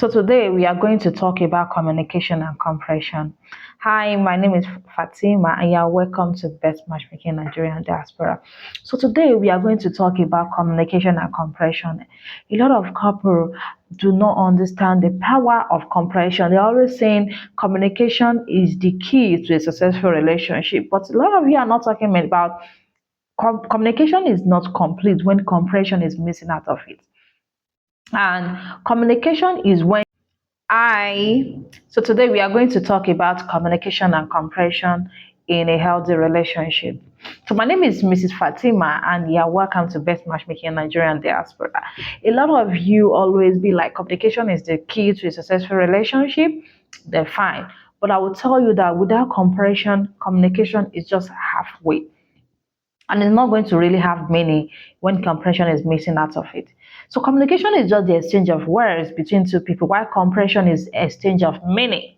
So today we are going to talk about communication and compression. Hi, my name is Fatima and you are welcome to Best Matchmaking Nigerian Diaspora. So today we are going to talk about communication and compression. A lot of couples do not understand the power of compression. They're always saying communication is the key to a successful relationship, but a lot of you are not talking about communication is not complete when compression is missing out of it. And communication is when I so today we are going to talk about communication and compression in a healthy relationship. So my name is Mrs. Fatima and you are welcome to Best Matchmaking Nigerian Diaspora. A lot of you always be like communication is the key to a successful relationship. They're fine. But I will tell you that without compression, communication is just halfway and it's not going to really have meaning when comprehension is missing out of it. So communication is just the exchange of words between two people, while comprehension is exchange of meaning.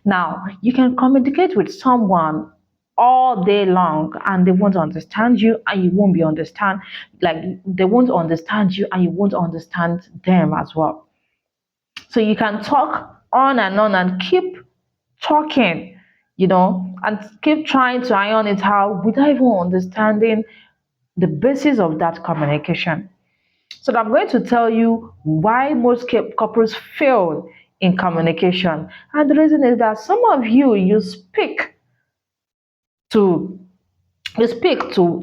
Now, you can communicate with someone all day long and they won't understand you and you won't be understand like they won't understand you and you won't understand them as well. So you can talk on and keep talking, and keep trying to iron it out without even understanding the basis of that communication. So I'm going to tell you why most couples fail in communication. And the reason is that some of you to speak to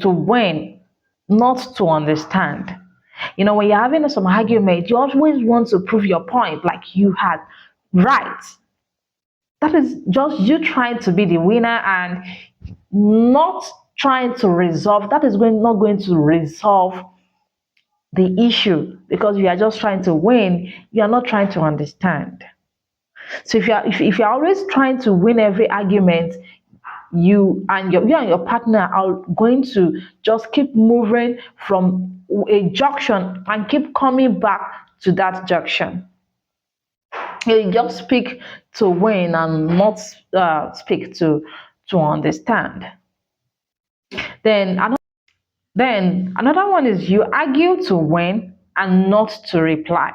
win, not to understand. When you're having some argument, you always want to prove your point like you had right. That is just you trying to be the winner and not trying to resolve. That is not going to resolve the issue because you are just trying to win. You are not trying to understand. So if you're always trying to win every argument, you and your partner are going to just keep moving from a junction and keep coming back to that junction. You just speak to win and not speak to understand. Then another one is you argue to win and not to reply.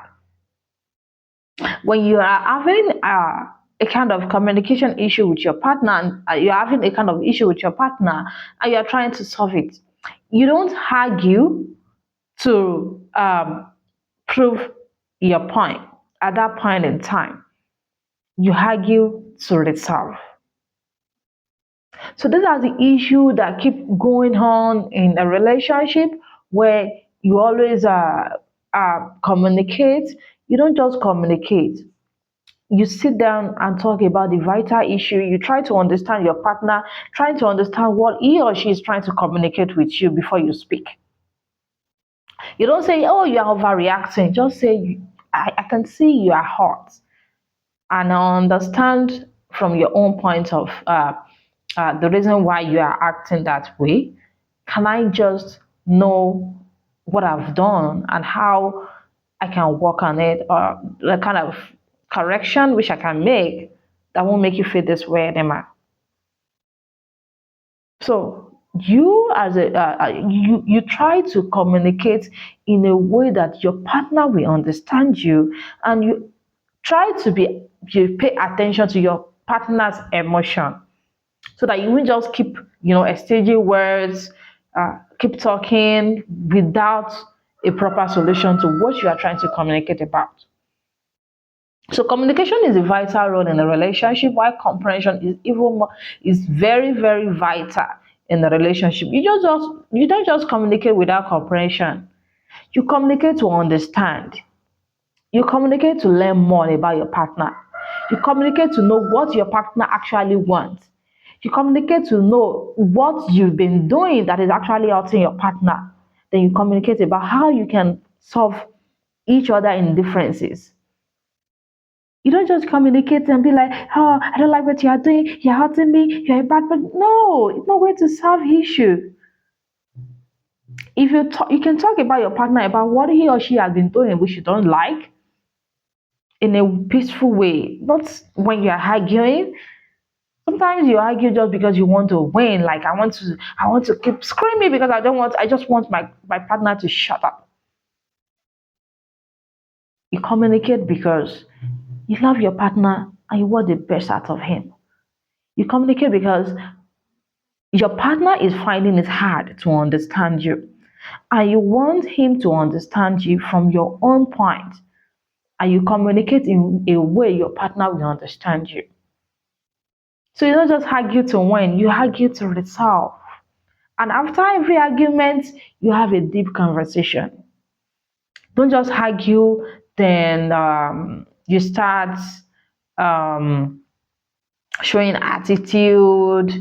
When you are having a kind of communication issue with your partner and you're having a kind of issue with your partner and you're trying to solve it, you don't argue to prove your point at that point in time. You argue to resolve. So these are the issues that keep going on in a relationship where you always communicate. You don't just communicate. You sit down and talk about the vital issue. You try to understand your partner, trying to understand what he or she is trying to communicate with you before you speak. You don't say, oh, you are overreacting. Just say, I can see you are hot. And I understand from your own point of the reason why you are acting that way. Can I just know what I've done and how I can work on it, or the kind of correction which I can make that won't make you feel this way anymore? So you try to communicate in a way that your partner will understand you, and you pay attention to your partner's emotion so that you won't just keep exchanging words, keep talking without a proper solution to what you are trying to communicate about. So communication is a vital role in a relationship, while comprehension is very, very vital in the relationship. You don't just communicate without comprehension. You communicate to understand. You communicate to learn more about your partner. You communicate to know what your partner actually wants. You communicate to know what you've been doing that is actually hurting your partner. Then you communicate about how you can solve each other in differences. You don't just communicate and be like, oh, I don't like what you are doing, you're hurting me, you're a bad person. No, it's not going to solve issue. If you can talk about your partner about what he or she has been doing which you don't like in a peaceful way, not when you're arguing. Sometimes you argue just because you want to win. Like I want to keep screaming because I just want my partner to shut up. You communicate because You love your partner and you want the best out of him. You communicate because your partner is finding it hard to understand you. And you want him to understand you from your own point. And you communicate in a way your partner will understand you. So you don't just argue to win, you argue to resolve. And after every argument, you have a deep conversation. Don't just argue, then you start um, showing attitude,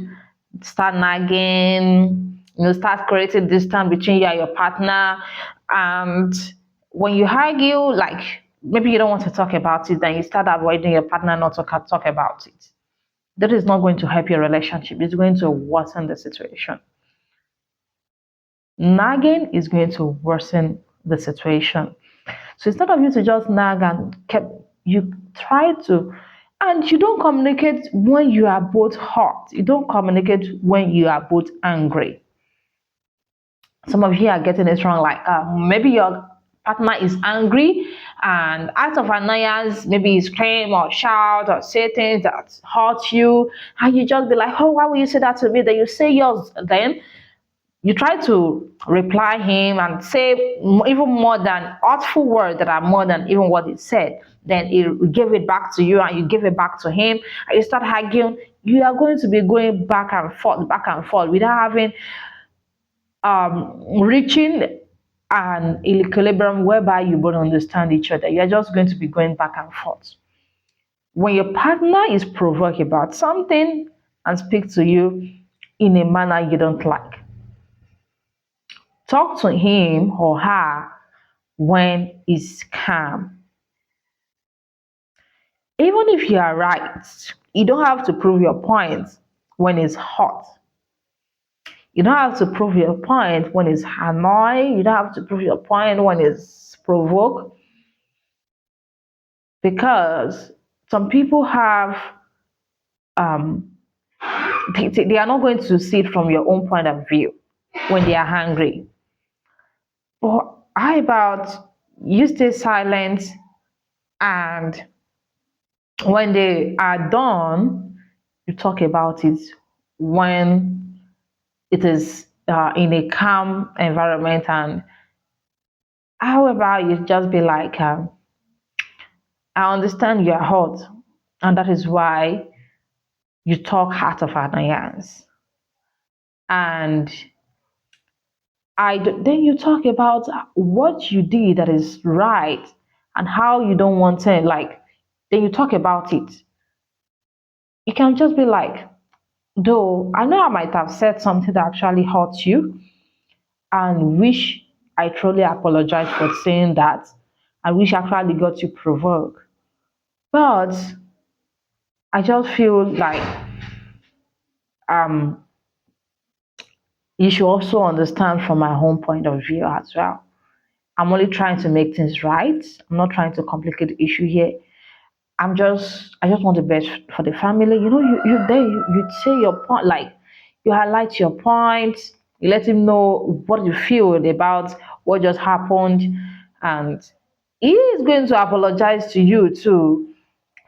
start nagging, start creating distance between you and your partner. And when you argue, like maybe you don't want to talk about it, then you start avoiding your partner not to talk about it. That is not going to help your relationship. It's going to worsen the situation. Nagging is going to worsen the situation. So instead of you to just nag and kept, you try to, and you don't communicate when you are both hot. You don't communicate when you are both angry. Some of you are getting it wrong. Like maybe your partner is angry, and out of annoyance, maybe you scream or shout or say things that hurt you, and you just be like, "Oh, why would you say that to me?" Then you say yours. Then you try to reply him and say even more than artful words that are more than even what he said. Then he give it back to you and you give it back to him and you start arguing. You are going to be going back and forth without having reaching an equilibrium whereby you both understand each other. You're just going to be going back and forth. When your partner is provoked about something and speak to you in a manner you don't like, talk to him or her when he's calm. Even if you are right, you don't have to prove your point when it's hot. You don't have to prove your point when it's annoyed. You don't have to prove your point when it's provoked. Because some people have, um, they are not going to see it from your own point of view when they are hungry. But how about you stay silent and when they are done, you talk about it when it is in a calm environment. And however, you just be like, I understand you are hot, and that is why you talk out of annoyance. And then you talk about what you did that is right and how you don't want to like. Then you talk about it. You can just be like, though I know I might have said something that actually hurt you, and wish I truly apologize for saying that. I wish I actually got you provoked. But I just feel like um you should also understand from my own point of view as well. I'm only trying to make things right. I'm not trying to complicate the issue here. I just want the best for the family. You there you say your point, like you highlight your point, you let him know what you feel about what just happened, and he is going to apologize to you too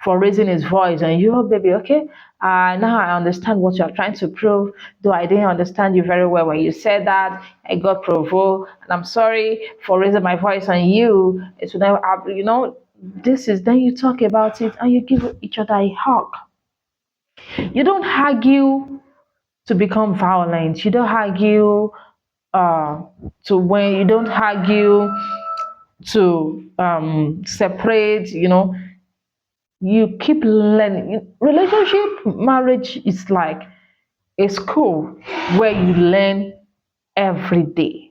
for raising his voice and you, oh baby, okay. Now I understand what you're trying to prove. Though I didn't understand you very well when you said that. I got provoked, and I'm sorry for raising my voice on you. It will never happen. This is then you talk about it and you give each other a hug. You don't argue to become violent. You don't argue to when you don't argue to separate. You keep learning. Relationship, marriage is like a school where you learn every day.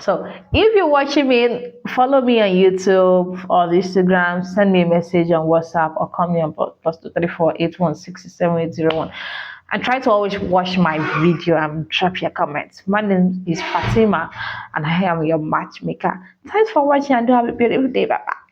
So if you're watching me, follow me on YouTube or Instagram, send me a message on WhatsApp or call me on +23481678001. And try to always watch my video and drop your comments. My name is Fatima and I am your matchmaker. Thanks for watching and do have a beautiful day. Bye bye.